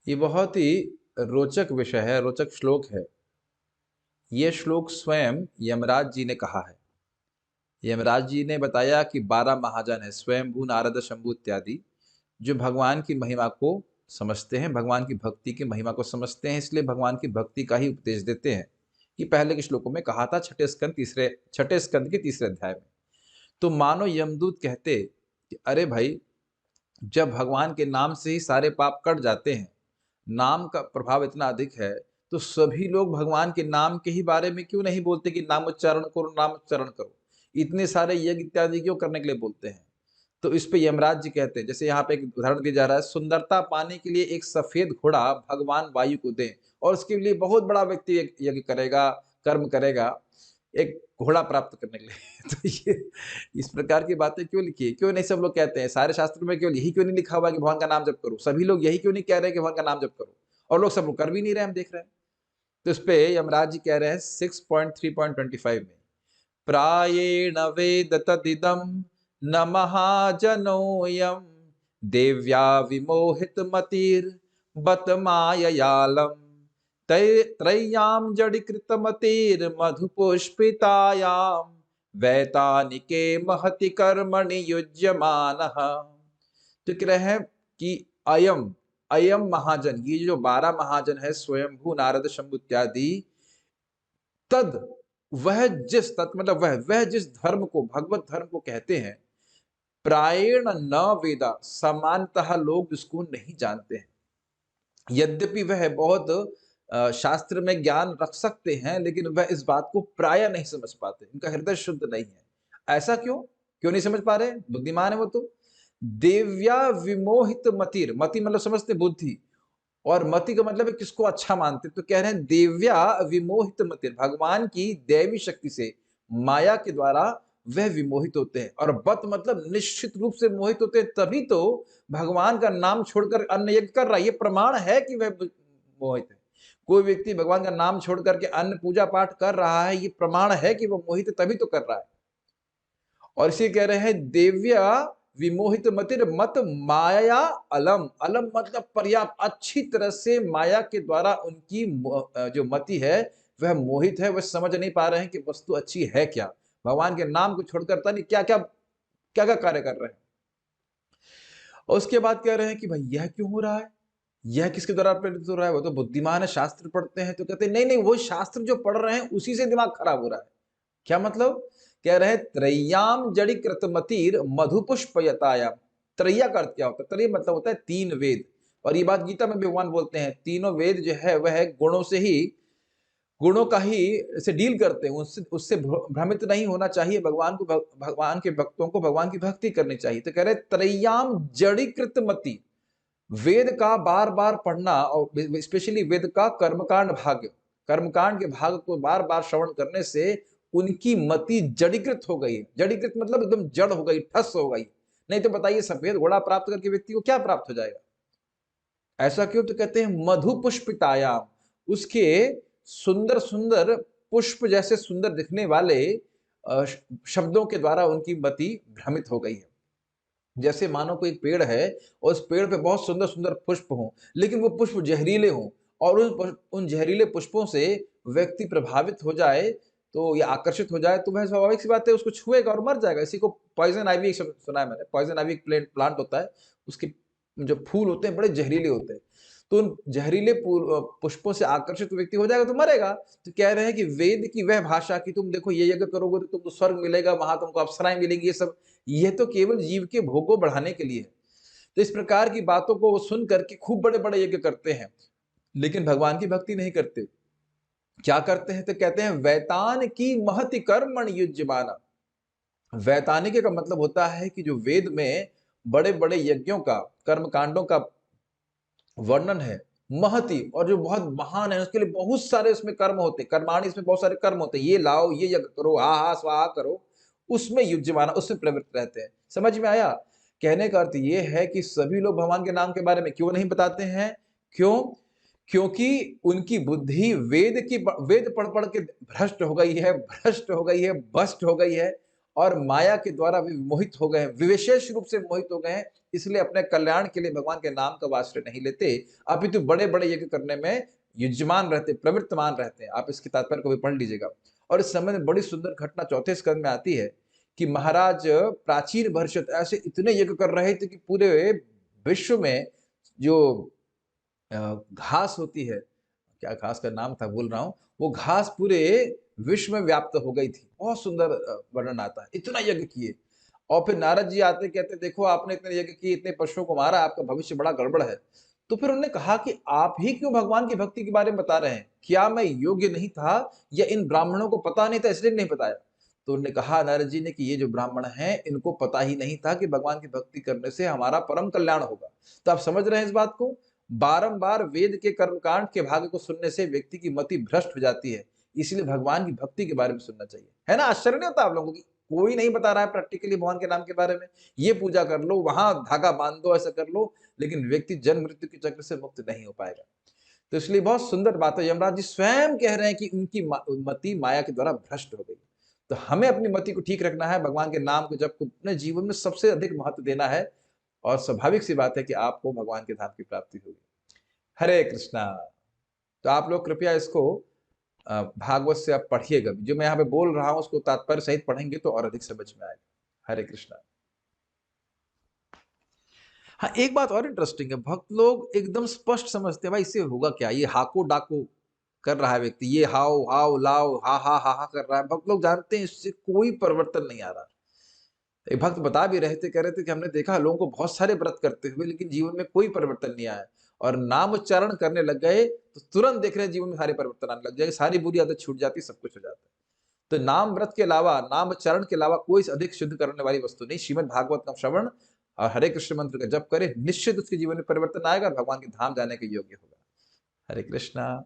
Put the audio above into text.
ये बहुत ही रोचक विषय है, रोचक श्लोक है। ये श्लोक स्वयं यमराज जी ने कहा है। यमराज जी ने बताया कि 12 महाजन हैं, स्वयंभू, नारद, शंभू इत्यादि, जो भगवान की महिमा को समझते हैं, भगवान की भक्ति की महिमा को समझते हैं, इसलिए भगवान की भक्ति का ही उपदेश देते हैं। ये पहले के श्लोकों में कहा था, छठे स्कंद के तीसरे अध्याय में। तो मानो यमदूत कहते कि अरे भाई, जब भगवान के नाम से ही सारे पाप कट जाते हैं, नाम का प्रभाव इतना अधिक है, तो सभी लोग भगवान के नाम के ही बारे में क्यों नहीं बोलते कि नाम उच्चारण करो, नाम उच्चारण करो। इतने सारे यज्ञ इत्यादि क्यों करने के लिए बोलते हैं। तो इस पे यमराज जी कहते हैं, जैसे यहाँ पे एक उदाहरण दिया जा रहा है, सुंदरता पाने के लिए एक सफेद घोड़ा भगवान वायु को दें, और उसके लिए बहुत बड़ा व्यक्ति यज्ञ करेगा, कर्म करेगा, एक घोड़ा प्राप्त करने के लिए। तो ये इस प्रकार की बातें क्यों लिखी है? क्यों नहीं सब लोग कहते हैं? सारे शास्त्रों में केवल यही क्यों नहीं लिखा हुआ है कि भगवान का नाम जप करो? सभी लोग यही क्यों नहीं कह रहे हैं कि भगवान का नाम जप करो? और लोग सब लोग कर भी नहीं रहे हैं, हम देख रहे हैं। तो इस पे यमराज जी कह रहे हैं 6.3.25 में, प्रायेण वेद तदिदं न महाजनोऽयं देव्या विमोहित मतिर्बत माययालम् त्रय्यां जडीकृतमतिर्मधुपुष्पितायां वैतानिके महति कर्मणि युज्यमानः। तो कह रहे हैं कि अयम अयम महाजन, ये जो 12 महाजन है, स्वयंभू, नारद, शंभु इत्यादि, तद वह जिस तत् मतलब वह जिस धर्म को, भगवत धर्म को कहते हैं, प्रायेण न वेदा, सामान्यतः लोग इसको नहीं जानते हैं। यद्यपि वह बहुत शास्त्र में ज्ञान रख सकते हैं, लेकिन वह इस बात को प्राय नहीं समझ पाते, उनका हृदय शुद्ध नहीं है। ऐसा क्यों? क्यों नहीं समझ पा रहे? बुद्धिमान है वो तो। देव्या विमोहित मतिर, मति मतलब समझते बुद्धि, और मति का मतलब है किसको अच्छा मानते। तो कह रहे हैं देव्या विमोहित मतिर, भगवान की दैवी शक्ति से, माया के द्वारा वह विमोहित होते हैं। और बत मतलब निश्चित रूप से मोहित होते हैं, तभी तो भगवान का नाम छोड़कर अन्य यज्ञ कर रहा है। ये प्रमाण है कि वह मोहित है। कोई व्यक्ति भगवान का नाम छोड़ करके अन्य पूजा पाठ कर रहा है, ये प्रमाण है कि वह मोहित है, तभी तो कर रहा है। और इसे कह रहे हैं देव्या विमोहित मतिर मत माया अलम, अलम मतलब पर्याप्त, अच्छी तरह से माया के द्वारा उनकी जो मति है वह मोहित है, वह समझ नहीं पा रहे हैं कि वस्तु अच्छी है क्या। भगवान के नाम को छोड़कर पता नहीं क्या क्या क्या क्या कार्य कर रहे हैं। और उसके बाद कह रहे हैं कि भाई यह क्यों हो रहा है, यह किसके द्वारा प्रेरित हो रहा है? वो तो बुद्धिमान है, शास्त्र पढ़ते हैं। तो कहते हैं नहीं नहीं, वो शास्त्र जो पढ़ रहे हैं उसी से दिमाग खराब हो रहा है। क्या मतलब? कह रहे हैं त्रय्याम जड़ीकृत मतिर मधुपुष्पयतायाम। त्रय्या का अर्थ क्या होता है? त्रय मतलब होता है 3 वेद, और ये बात गीता में भगवान बोलते हैं, तीनों वेद जो है वह गुणों का ही से डील करते हैं, उससे उससे भ्रमित नहीं होना चाहिए। भगवान के भक्तों को भगवान की भक्ति करनी चाहिए। तो कह रहे त्रय्याम जड़ीकृत मति, वेद का बार बार पढ़ना, और स्पेशली वेद का कर्मकांड के भाग को बार बार श्रवण करने से उनकी मति जड़ीकृत हो गई है। जड़ीकृत मतलब एकदम जड़ हो गई, ठस हो गई। नहीं तो बताइए, सफेद घोड़ा प्राप्त करके व्यक्ति को क्या प्राप्त हो जाएगा? ऐसा क्यों? तो कहते हैं मधु पुष्पितायाम, उसके सुंदर सुंदर पुष्प जैसे सुंदर दिखने वाले शब्दों के द्वारा उनकी मति भ्रमित हो गई है। जैसे मानो कोई पेड़ है और उस पेड़ पे बहुत सुंदर सुंदर पुष्प हों, लेकिन वो पुष्प जहरीले हों, और उन जहरीले पुष्पों से व्यक्ति प्रभावित हो जाए, तो या आकर्षित हो जाए, तो वह स्वाभाविक सी बात है, उसको छुएगा और मर जाएगा। इसी को पॉइजन आइवी सुना है मैंने। पॉइजन आइवी प्लांट होता है, उसके जो फूल होते हैं बड़े जहरीले होते हैं, तो उन जहरीले पुष्पों से आकर्षित व्यक्ति हो जाएगा तो मरेगा। तो कह रहे हैं कि वेद की वह भाषा कि तुम देखो ये यज्ञ करोगे तो तुमको स्वर्ग मिलेगा, वहां तुमको अप्सराएं मिलेंगी, ये सब, यह तो केवल जीव के भोग को बढ़ाने के लिए है। तो इस प्रकार की बातों को वो सुन करके खूब बड़े बड़े यज्ञ करते हैं, लेकिन भगवान की भक्ति नहीं करते। क्या करते हैं? तो कहते हैं वैतान की महति कर्मण युज्यमाना। वैतानिक का मतलब होता है कि जो वेद में बड़े बड़े यज्ञों का, कर्म कांडों का वर्णन है, महति, और जो बहुत महान है, उसके लिए बहुत सारे उसमें कर्म होते, कर्माणी, इसमें बहुत सारे कर्म होते, ये लाओ, ये यज्ञ करो, हा हा स्वाहा करो, उसमें युज्यमाना, उसमें प्रवृत्त रहते हैं। समझ में आया? कहने का अर्थ ये है कि सभी लोग भगवान के नाम के बारे में क्यों नहीं बताते हैं? क्यों? क्योंकि उनकी बुद्धि वेद पढ़ पढ़ के भ्रष्ट हो गई है, भ्रष्ट हो गई है, और माया के द्वारा वे मोहित हो गए हैं, विशेष रूप से मोहित हो गए हैं। इसलिए अपने कल्याण के लिए भगवान के नाम का आश्रय नहीं लेते, अपितु बड़े-बड़े यज्ञ करने में युज्यमान रहते, प्रवृत्तमान रहते हैं। आप इसके तात्पर्य को भी पढ़ लीजिएगा। और इस समय में बड़ी सुंदर घटना चौथे स्कंद में आती है कि महाराज प्राचीन भरषत ऐसे इतने यज्ञ कर रहे थे कि पूरे विश्व में जो घास होती है, क्या घास का नाम था भूल रहा हूँ, वो घास पूरे विश्व में व्याप्त हो गई थी। बहुत सुंदर वर्णन आता है, इतना यज्ञ किए। और फिर नारद जी आते कहते देखो आपने इतने यज्ञ किए, इतने पशुओं को मारा, आपका भविष्य बड़ा गड़बड़ है। तो फिर उन्होंने कहा कि आप ही क्यों भगवान की भक्ति के बारे में बता रहे हैं? क्या मैं योग्य नहीं था या इन ब्राह्मणों को पता नहीं था इसलिए नहीं बताया? तो उन्होंने कहा नारद जी ने कि ये जो ब्राह्मण हैं इनको पता ही नहीं था कि भगवान की भक्ति करने से हमारा परम कल्याण होगा। तो आप समझ रहे हैं इस बात को? बारंबार वेद के कर्मकांड के भाग को सुनने से व्यक्ति की मति भ्रष्ट हो जाती है। इसलिए भगवान की भक्ति के बारे में सुनना चाहिए। है ना? आश्चर्य नहीं होता आप लोगों को? कोई नहीं बता रहा है प्रैक्टिकली भगवान के नाम के बारे में। ये पूजा कर लो, वहां धागा बांध दो, ऐसा कर लो, लेकिन व्यक्ति जन्म मृत्यु के चक्र से मुक्त नहीं हो पाएगा। तो इसलिए बहुत सुंदर बात है, यमराज जी स्वयं कह रहे हैं कि उनकी मति माया के द्वारा भ्रष्ट हो गई। तो हमें अपनी मति को ठीक रखना है, भगवान के नाम को जप को अपने जीवन में सबसे अधिक महत्व देना है, और स्वाभाविक सी बात है कि आपको भगवान के धाम की प्राप्ति होगी। हरे कृष्णा। तो आप लोग कृपया इसको भागवत से आप पढ़िएगा, जो मैं यहाँ पे बोल रहा हूं उसको तात्पर्य सहित पढ़ेंगे तो और अधिक समझ में आएगा। हरे कृष्णा। हाँ, एक बात और इंटरेस्टिंग है, भक्त लोग एकदम स्पष्ट समझते हैं भाई इससे होगा क्या, ये हाको डाको कर रहा है व्यक्ति, ये हाओ हाओ लाओ हा हा कर रहा है, भक्त लोग जानते हैं इससे कोई परिवर्तन नहीं आ रहा। एक भक्त बता भी रहे थे, कह रहे थे कि हमने देखा लोगों को बहुत सारे व्रत करते हुए लेकिन जीवन में कोई परिवर्तन नहीं आया, और नाम उच्चारण करने लग गए तो तुरंत देख रहे हैं जीवन में सारे परिवर्तन आने लग जाएंगे, सारी बुरी आदत छूट जाती, सब कुछ हो जाता है। तो नाम व्रत के अलावा, नाम उच्चारण के अलावा कोई अधिक शुद्ध करने वाली वस्तु नहीं। श्रीमद् भागवत का श्रवण और हरे कृष्ण मंत्र का जप करे, निश्चित उसके जीवन में परिवर्तन आएगा और भगवान के धाम जाने के योग्य होगा। हरे कृष्णा।